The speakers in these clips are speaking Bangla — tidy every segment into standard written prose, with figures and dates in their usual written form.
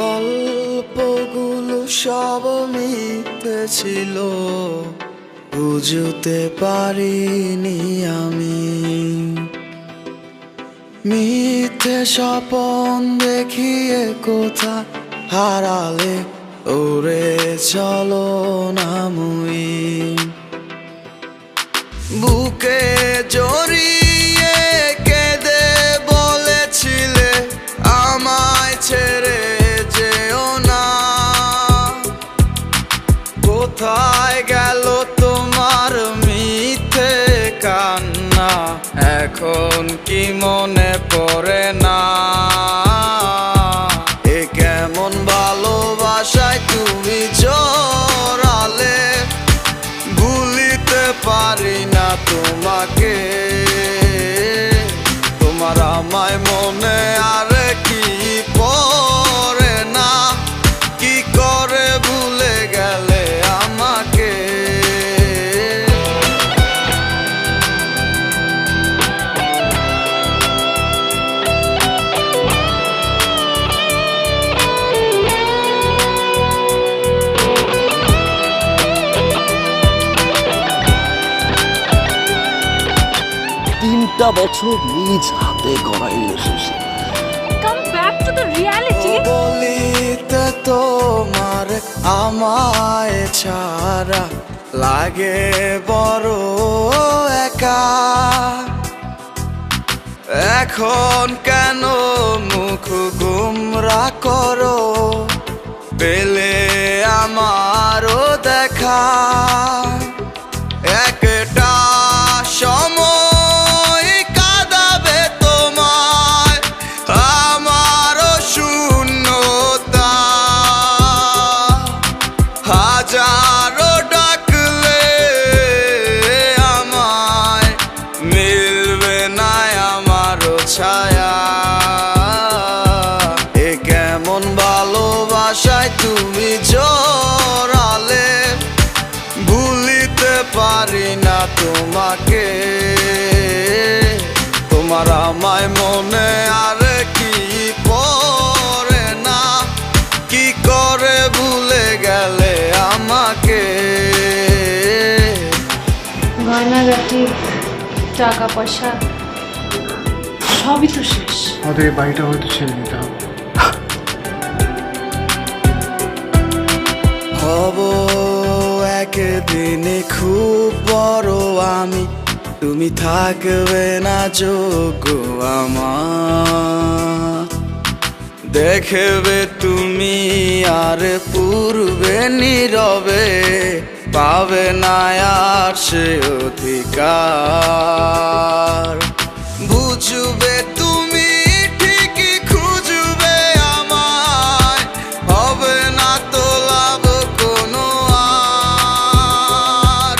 গল্পগুলো সব মিথ্যে ছিল, বুঝতে পারিনি আমি। মিথ্যে স্বপন দেখিয়ে কোথা হারালে ওরে চলো না মুই। বুকে জড়িয়ে কেঁদে বলেছিলে আমায় ছেড়ে যেও না। কোথায় গেল তোমার মিথ্যে কান্না, এখন কি মনে পড়ে না? এ কেমন ভালোবাসায় তুমি জড়ালে, ভুলিতে পারি না তোমাকে। তোমার আমায় মনে আর কি পড়ে না, কি করে ভুলে গেলে আমাকে। তিনটা বছর নিজ হাতে গড়া relationship. Come back to the reality. বলিতে তোমার আমায় ছাড়া লাগে বড় একা। এখন কেন মুখ গুমরা করো, পেলে আমারও দেখা। একটা সময় কাঁদাবে তোমায় আমারও শূন্যতা। হাজারো ডাকলে আমায় মিলবে না আমারও ছায়া। এ কেমন ভালোবাসায় তুমি জড়ালে, ভুলিতে পারি না তোমাকে। তোমার আমায় মনে আর কি পড়ে না, কি করে ভুলে গেলে আমাকে। গয়নাগাটি, টাকা পয়সা সবই তো শেষ। আমাদের এই বাড়িটা হয়তো ছেড়ে দিতে হবে। হব একদিনে খুব বড় আমি, তুমি থাকবে না যোগ্য আমার। দেখবে তুমি আর পূর্বে নীরবে, পাবে না আর সে অধিকার। বুঝবে তুমি ঠিকই খুঁজবে আমায়, হবে না তো লাভ কোনো আর।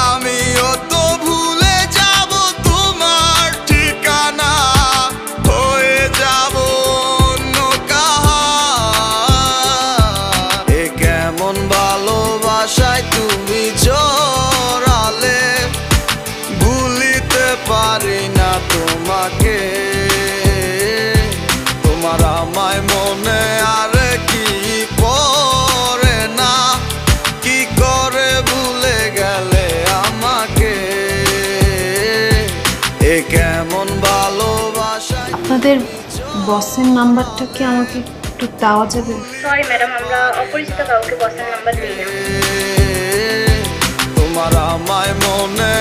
আমিও তো ভুলে যাব তোমার ঠিকানা, হয়ে যাব অন্য কাহার। এ কেমন ভালোবাসায় তুমি জড়ালে, ভুলিতে পারি না তোমাকে। তোমার আমায় মনে আর কি পড়ে না, কি করে ভুলে গেলে আমাকে। এ কেমন ভালোবাসা। আপনাদের বসের নাম্বারটা কি আমাকে একটু দেওয়া যাবে? সরি ম্যাডাম, আমরা অপরিচিত কাউকে বসের নাম্বার দিই না। তোমার আমায় মনে